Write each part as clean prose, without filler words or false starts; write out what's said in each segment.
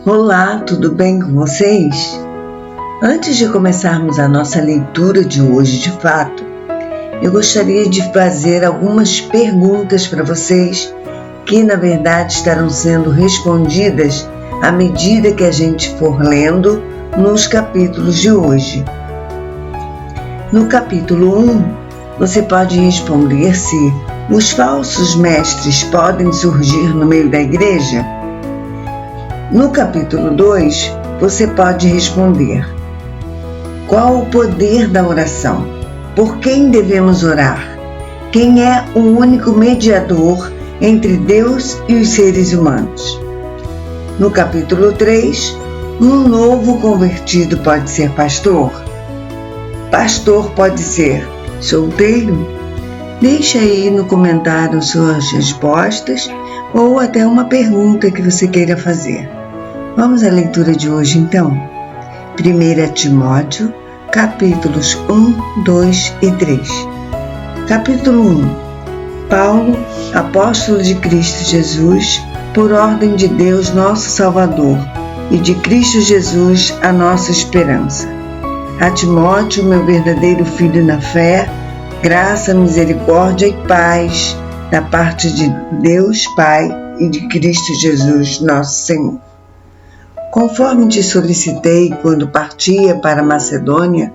Olá, tudo bem com vocês? Antes de começarmos a nossa leitura de hoje de fato, eu gostaria de fazer algumas perguntas para vocês que na verdade estarão sendo respondidas à medida que a gente for lendo nos capítulos de hoje. No capítulo 1, você pode responder se os falsos mestres podem surgir no meio da igreja. No capítulo 2, você pode responder: qual o poder da oração? Por quem devemos orar? Quem é o único mediador entre Deus e os seres humanos? No capítulo 3, um novo convertido pode ser pastor? Pastor pode ser solteiro? Deixe aí no comentário suas respostas ou até uma pergunta que você queira fazer. Vamos à leitura de hoje então. 1 Timóteo, capítulos 1, 2 e 3. Capítulo 1. Paulo, apóstolo de Cristo Jesus, por ordem de Deus nosso Salvador, e de Cristo Jesus a nossa esperança. A Timóteo, meu verdadeiro filho na fé, graça, misericórdia e paz da parte de Deus Pai e de Cristo Jesus nosso Senhor. Conforme te solicitei quando partia para Macedônia,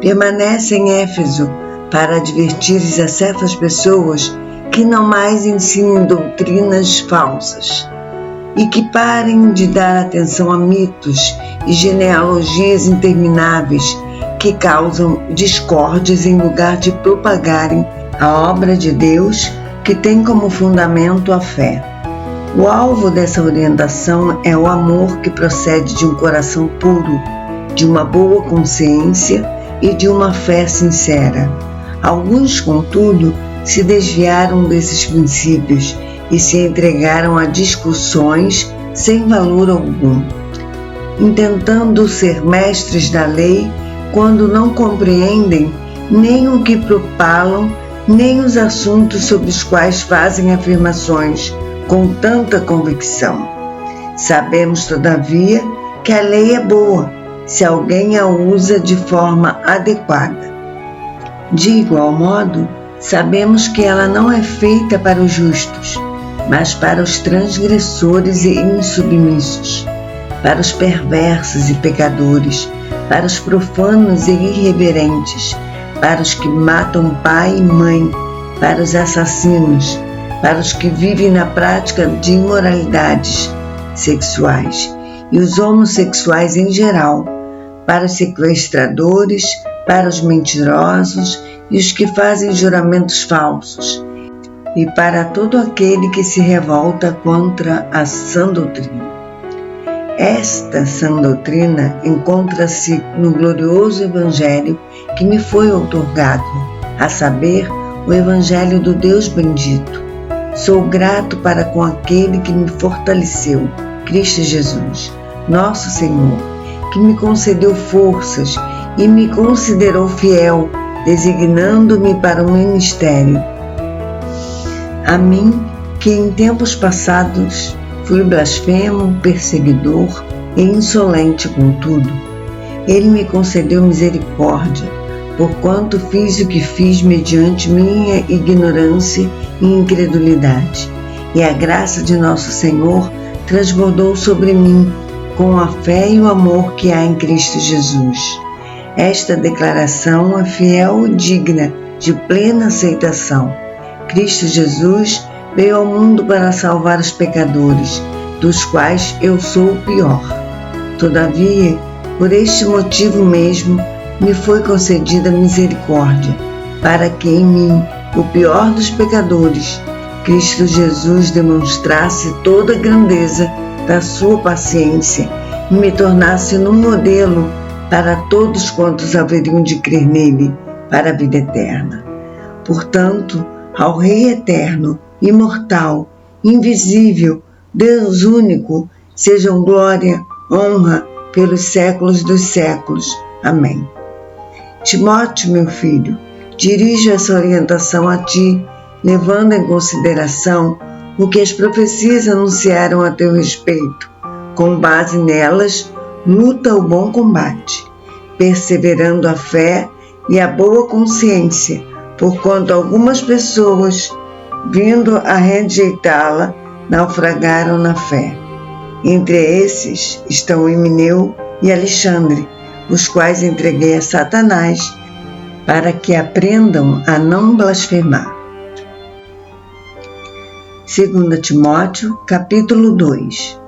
permanece em Éfeso para advertires a certas pessoas que não mais ensinem doutrinas falsas e que parem de dar atenção a mitos e genealogias intermináveis que causam discórdias em lugar de propagarem a obra de Deus que tem como fundamento a fé. O alvo dessa orientação é o amor que procede de um coração puro, de uma boa consciência e de uma fé sincera. Alguns, contudo, se desviaram desses princípios e se entregaram a discussões sem valor algum, intentando ser mestres da lei quando não compreendem nem o que propalam, nem os assuntos sobre os quais fazem afirmações com tanta convicção. Sabemos, todavia, que a lei é boa, se alguém a usa de forma adequada. De igual modo, sabemos que ela não é feita para os justos, mas para os transgressores e insubmissos, para os perversos e pecadores, para os profanos e irreverentes, para os que matam pai e mãe, para os assassinos, para os que vivem na prática de imoralidades sexuais e os homossexuais em geral, para os sequestradores, para os mentirosos e os que fazem juramentos falsos, e para todo aquele que se revolta contra a sã doutrina. Esta sã doutrina encontra-se no glorioso Evangelho que me foi outorgado, a saber, o Evangelho do Deus bendito. Sou grato para com aquele que me fortaleceu, Cristo Jesus, nosso Senhor, que me concedeu forças e me considerou fiel, designando-me para o ministério. A mim, que em tempos passados fui blasfemo, perseguidor e insolente com tudo, ele me concedeu misericórdia, porquanto fiz o que fiz mediante minha ignorância e incredulidade, e a graça de nosso Senhor transbordou sobre mim com a fé e o amor que há em Cristo Jesus. Esta declaração é fiel e digna de plena aceitação. Cristo Jesus veio ao mundo para salvar os pecadores, dos quais eu sou o pior. Todavia, por este motivo mesmo, me foi concedida misericórdia, para que em mim, o pior dos pecadores, Cristo Jesus demonstrasse toda a grandeza da sua paciência e me tornasse um modelo para todos quantos haveriam de crer nele para a vida eterna. Portanto, ao Rei eterno, imortal, invisível, Deus único, sejam glória, honra pelos séculos dos séculos. Amém. Timóteo, meu filho, dirijo essa orientação a ti, levando em consideração o que as profecias anunciaram a teu respeito, com base nelas, luta o bom combate, perseverando a fé e a boa consciência, porquanto algumas pessoas, vindo a rejeitá-la, naufragaram na fé. Entre esses estão Himeneu e Alexandre, os quais entreguei a Satanás, para que aprendam a não blasfemar. 2 Timóteo, capítulo 2.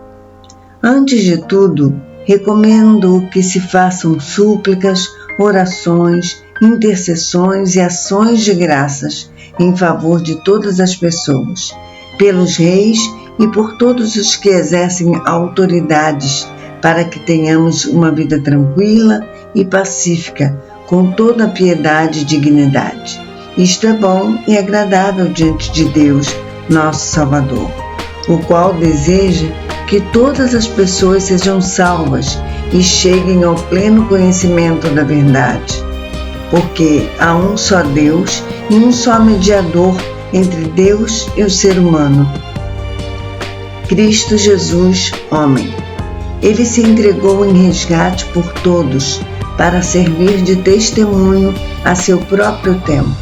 Antes de tudo, recomendo que se façam súplicas, orações, intercessões e ações de graças em favor de todas as pessoas, pelos reis e por todos os que exercem autoridades, para que tenhamos uma vida tranquila e pacífica, com toda a piedade e dignidade. Isto é bom e agradável diante de Deus, nosso Salvador, o qual deseja que todas as pessoas sejam salvas e cheguem ao pleno conhecimento da verdade. Porque há um só Deus e um só mediador entre Deus e o ser humano, Cristo Jesus, homem. Ele se entregou em resgate por todos, para servir de testemunho a seu próprio tempo.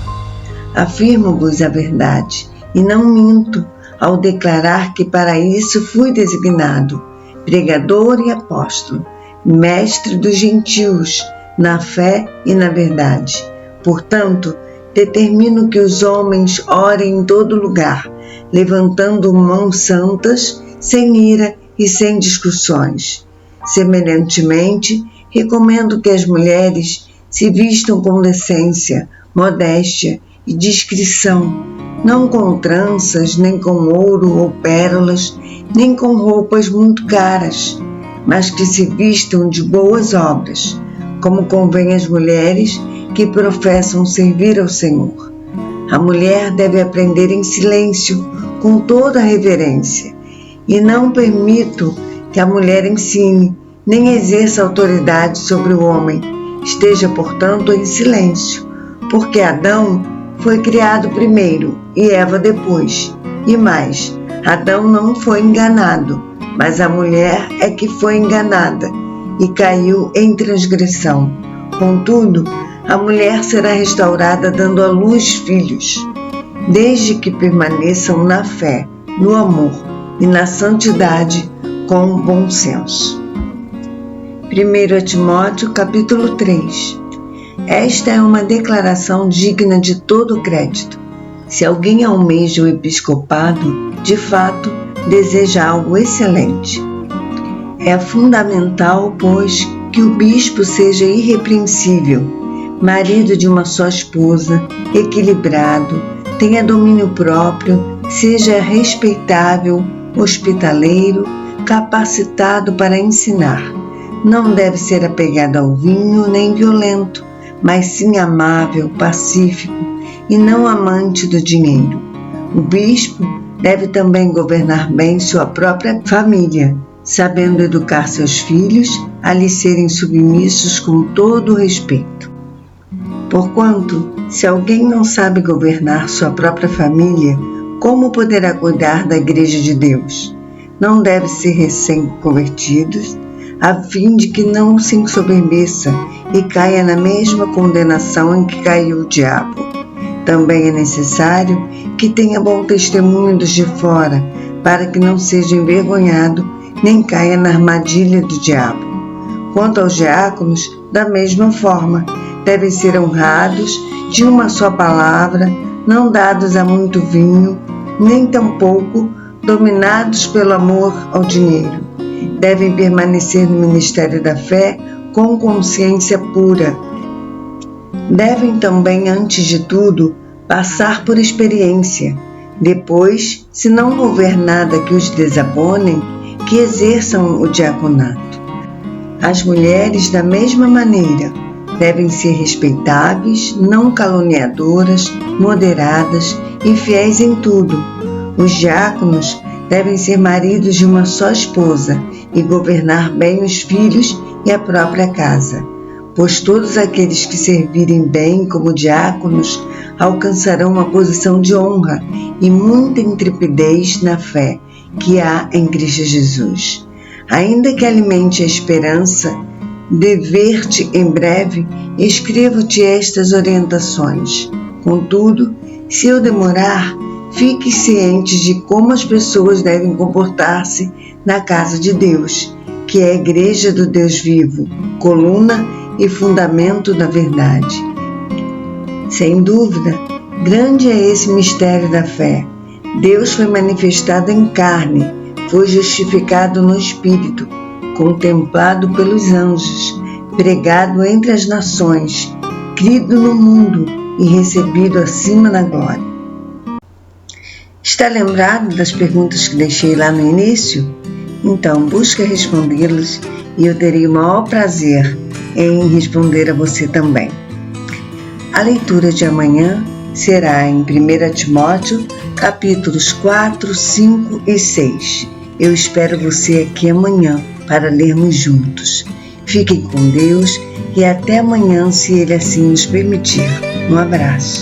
Afirmo-vos a verdade, e não minto, ao declarar que para isso fui designado, pregador e apóstolo, mestre dos gentios, na fé e na verdade. Portanto, determino que os homens orem em todo lugar, levantando mãos santas, sem ira e sem discussões. Semelhantemente, recomendo que as mulheres se vistam com decência, modéstia e discrição, não com tranças, nem com ouro ou pérolas, nem com roupas muito caras, mas que se vistam de boas obras, como convém às mulheres que professam servir ao Senhor. A mulher deve aprender em silêncio, com toda a reverência, e não permito que a mulher ensine, nem exerça autoridade sobre o homem. Esteja, portanto, em silêncio, porque Adão foi criado primeiro e Eva depois. E mais, Adão não foi enganado, mas a mulher é que foi enganada e caiu em transgressão. Contudo, a mulher será restaurada dando à luz filhos, desde que permaneçam na fé, no amor e na santidade com bom senso. 1 Timóteo, capítulo 3. Esta é uma declaração digna de todo crédito. Se alguém almeja o episcopado, de fato, deseja algo excelente. É fundamental, pois, que o bispo seja irrepreensível, marido de uma só esposa, equilibrado, tenha domínio próprio, seja respeitável, hospitaleiro, capacitado para ensinar. Não deve ser apegado ao vinho nem violento, mas sim amável, pacífico e não amante do dinheiro. O bispo deve também governar bem sua própria família, sabendo educar seus filhos a lhe serem submissos com todo o respeito. Porquanto, se alguém não sabe governar sua própria família, como poderá cuidar da Igreja de Deus? Não deve ser recém-convertidos, a fim de que não se ensoberbeça e caia na mesma condenação em que caiu o diabo. Também é necessário que tenha bom testemunho dos de fora, para que não seja envergonhado, nem caia na armadilha do diabo. Quanto aos diáconos, da mesma forma, devem ser honrados, de uma só palavra, não dados a muito vinho, nem tampouco dominados pelo amor ao dinheiro. Devem permanecer no ministério da fé com consciência pura. Devem também, antes de tudo, passar por experiência. Depois, se não houver nada que os desabonem, que exerçam o diaconato. As mulheres, da mesma maneira, devem ser respeitáveis, não caluniadoras, moderadas e fiéis em tudo. Os diáconos devem ser maridos de uma só esposa e governar bem os filhos e a própria casa, pois todos aqueles que servirem bem como diáconos alcançarão uma posição de honra e muita intrepidez na fé que há em Cristo Jesus. Ainda que alimente a esperança de ver-te em breve, escrevo-te estas orientações. Contudo, se eu demorar, fique ciente de como as pessoas devem comportar-se na casa de Deus, que é a igreja do Deus vivo, coluna e fundamento da verdade. Sem dúvida, grande é esse mistério da fé. Deus foi manifestado em carne, foi justificado no Espírito, contemplado pelos anjos, pregado entre as nações, crido no mundo e recebido acima na glória. Está lembrado das perguntas que deixei lá no início? Então, busque respondê-las e eu terei o maior prazer em responder a você também. A leitura de amanhã será em 1 Timóteo, capítulos 4, 5 e 6. Eu espero você aqui amanhã para lermos juntos. Fiquem com Deus e até amanhã, se Ele assim nos permitir. Um abraço.